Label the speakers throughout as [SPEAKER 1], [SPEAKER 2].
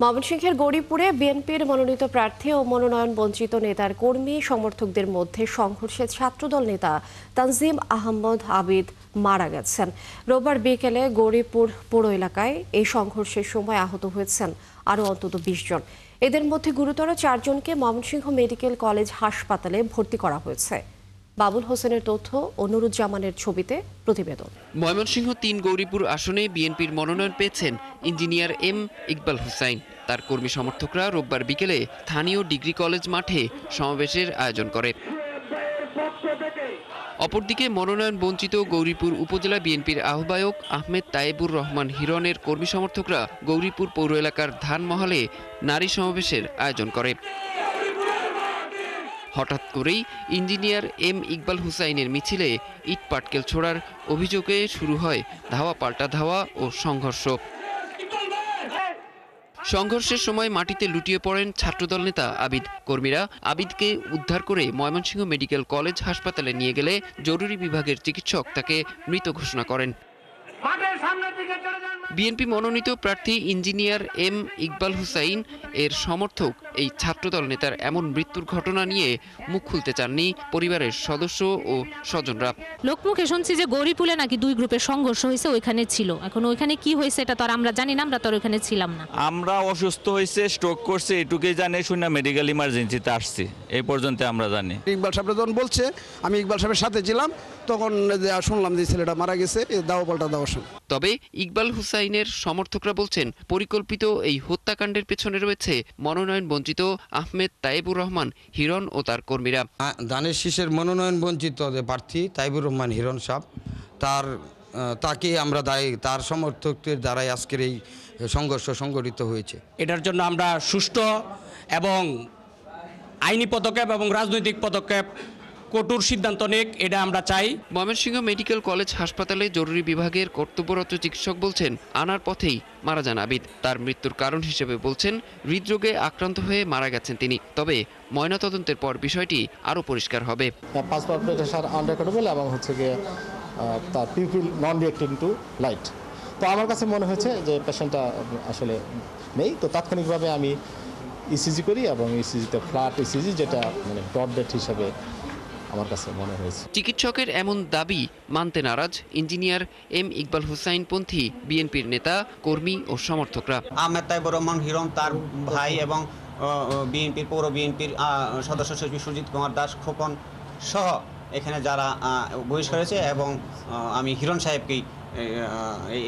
[SPEAKER 1] ময়মনসিংহের গৌরীপুরে বিএনপির মনোনীত প্রার্থী ও মনোনয়ন বঞ্চিত নেতার কর্মী সমর্থকদের মধ্যে সংঘর্ষে ছাত্রদল নেতা তানজিম আহমদ আবিদ মারা গেছেন। রোববার বিকেলে গৌরীপুর পৌর এলাকায় এই সংঘর্ষের সময় আহত হয়েছেন আরও অন্তত ২০ জন। এদের মধ্যে গুরুতর ৪ জনকে ময়মনসিংহ মেডিকেল কলেজ হাসপাতালে ভর্তি করা হয়েছে। বাবুল হোসেনের তথ্য ও নুরুজ্জামানের ছবিতে প্রতিবেদন।
[SPEAKER 2] ময়মনসিংহ ৩ গৌরীপুর আসনে বিএনপির মনোনয়ন পেয়েছেন ইঞ্জিনিয়ার এম ইকবাল হুসাইন। তার কর্মী সমর্থকরা রোববার বিকেলে স্থানীয় ডিগ্রি কলেজ মাঠে সমাবেশের আয়োজন করে। অপরদিকে মনোনয়ন বঞ্চিত গৌরীপুর উপজেলা বিএনপির আহ্বায়ক আহমেদ তায়েবুর রহমান হিরনের কর্মী সমর্থকরা গৌরীপুর পৌর এলাকার ধানমহলে নারী সমাবেশের আয়োজন করে। হঠাৎ করেই ইঞ্জিনিয়ার এম ইকবাল হুসাইনের মিছিলে ইট পাটকেল ছোড়ার অভিযোগে শুরু হয় ধাওয়া পাল্টা ধাওয়া ও সংঘর্ষ। সংঘর্ষের সময় মাটিতে লুটিয়ে পড়েন ছাত্রদল নেতা আবিদ। কর্মীরা আবিদকে উদ্ধার করে ময়মনসিংহ মেডিকেল কলেজ হাসপাতালে নিয়ে গেলে জরুরি বিভাগের চিকিৎসক তাকে মৃত ঘোষণা করেন। বিএনপি মনোনীত প্রার্থী ইঞ্জিনিয়ার এম ইকবাল হুসাইন এর সমর্থক এই ছাত্রদল নেতার এমন মৃত্যুর ঘটনা নিয়ে মুখ খুলতে চাননি পরিবারের সদস্য ও স্বজনরা।
[SPEAKER 3] লোকমুখে শুনছি যে গৌরীপুরে নাকি দুই গ্রুপের সংঘর্ষ হয়েছে, ওইখানে ছিল। এখন ওইখানে কি হয়েছে এটা তো আর আমরা জানি না, আমরা তো ওইখানে ছিলাম না।
[SPEAKER 4] আমরা অসুস্থ হয়েছে, স্ট্রোক করছে, এটুকুই জানি, শুনে মেডিকেল ইমার্জেন্সিতে আসছি, এই পর্যন্ত আমরা জানি।
[SPEAKER 5] ইকবাল সাহেব যখন বলছে, আমি ইকবাল সাহেবের সাথে ছিলাম, তখন শুনলাম যে ছেলেটা মারা গেছে দাও পাল্টা দাওয়ার সময়।
[SPEAKER 2] তবে ইকবাল হুসাইনের সমর্থকরা বলছেন পরিকল্পিত এই হত্যাকাণ্ডের পেছনে রয়েছে মনোনয়ন বঞ্চিত আহমেদ তায়েবুর রহমান হিরণ ও তার কর্মীরা।
[SPEAKER 6] ধানের শীষের মনোনয়ন বঞ্চিত প্রার্থী তাইবুর রহমান হিরণ সাহেব, তাকে আমরা দায়ী, তার সমর্থকদের দ্বারাই আজকের এই সংঘর্ষ সংঘটিত হয়েছে।
[SPEAKER 7] এটার জন্য আমরা সুষ্ঠু এবং আইনি পদক্ষেপ এবং রাজনৈতিক পদক্ষেপ কঠোর সিদ্ধান্ত নিক, এটা আমরা চাই।
[SPEAKER 2] ময়মনসিংহ মেডিকেল কলেজ হাসপাতালে জরুরি বিভাগের কর্তব্যরত চিকিৎসক বলছেন আনার পথেই মারা যান আবিদ। তার মৃত্যুর কারণ হিসেবে বলছেন হৃদরোগে আক্রান্ত হয়ে মারা গেছেন তিনি। তবে ময়নাতদন্তের পর বিষয়টি আরও পরিষ্কার হবে।
[SPEAKER 8] এবং হচ্ছে গিয়ে তার পিউপিল নন রিয়েক্টিং টু লাইট। তো আমার কাছে মনে হয়েছে যে পেশেন্টটা আসলে নেই। তো তাৎক্ষণিকভাবে আমি ইসিজি করি এবং ইসিজিতে ফ্ল্যাট ইসিজি, যেটা মানে ডট ডেট হিসেবে আমার কাছে মনে হয়েছে।
[SPEAKER 2] চিকিৎসকের এমন দাবি মানতে নারাজ ইঞ্জিনিয়ার এম ইকবাল হুসাইন পন্থী বিএনপির নেতা, কর্মী ও সমর্থকরা।
[SPEAKER 9] আহমেদ তাইবুর রহমান হিরণ, তার ভাই এবং বিএনপির পৌর বিএনপির সদস্য সচিব সুজিত কুমার দাস খোকন সহ এখানে যারা বহিষ্কার হয়েছে, এবং আমি হিরণ সাহেবকেই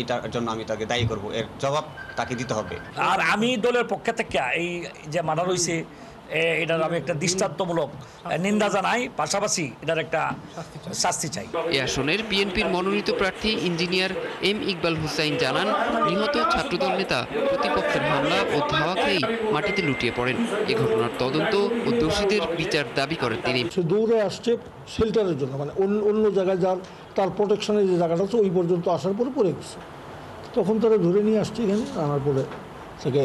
[SPEAKER 9] এটার জন্য আমি তাকে দায়ী করব, এর জবাব তাকে দিতে হবে।
[SPEAKER 10] আর আমি দলের পক্ষে থেকে এই যে মানা রয়েছে এটার আমি একটা দৃষ্টান্তমূলক নিন্দা জানাই, পাশাপাশি এটার একটা শাস্তি চাই।
[SPEAKER 2] এ আসনের বিএনপির মনোনীত প্রার্থী ইঞ্জিনিয়ার এম ইকবাল হুসাইন জানান নিহত ছাত্রদল নেতা প্রতিপক্ষের হামলা ও ধাওয়া খেয়েই মাটিতে লুটিয়ে পড়েন। এ ঘটনার তদন্ত ও দোষীদের বিচার দাবি করেন তিনি।
[SPEAKER 11] দৌড়ে আসছে শেল্টারের জন্য, মানে অন্য জায়গায় যার তার প্রোটেকশনের যে জায়গাটা আছে ওই পর্যন্ত আসার পরে পড়ে গেছে। তখন তারা ধরে নিয়ে আসছে, এখানে আনার পরে তাকে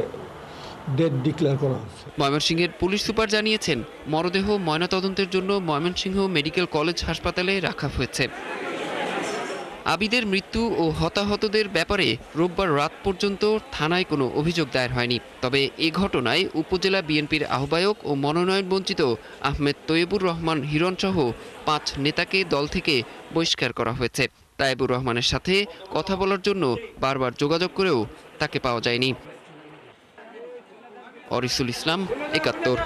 [SPEAKER 11] ডেড ডিক্লেয়ার করা হয়েছে।
[SPEAKER 2] ময়মনসিংহের পুলিশ সুপার জানিয়েছেন মরদেহ ময়নাতদন্তের জন্য ময়মনসিংহ মেডিকেল কলেজ হাসপাতালে রাখা হয়েছে। আবিদের মৃত্যু ও হতাহতদের ব্যাপারে রোববার রাত পর্যন্ত থানায় কোনো অভিযোগ দায়ের হয়নি। তবে এ ঘটনায় উপজেলা বিএনপির আহ্বায়ক ও মনোনয়ন বঞ্চিত আহমেদ তৈয়বুর রহমান হিরণ সহ 5 নেতাকে দল থেকে বহিষ্কার করা হয়েছে। তাইবুর রহমানের সাথে কথা বলার জন্য বারবার যোগাযোগ করেও তাকে পাওয়া যায়নি। অরিসুল ইসলাম, ৭১।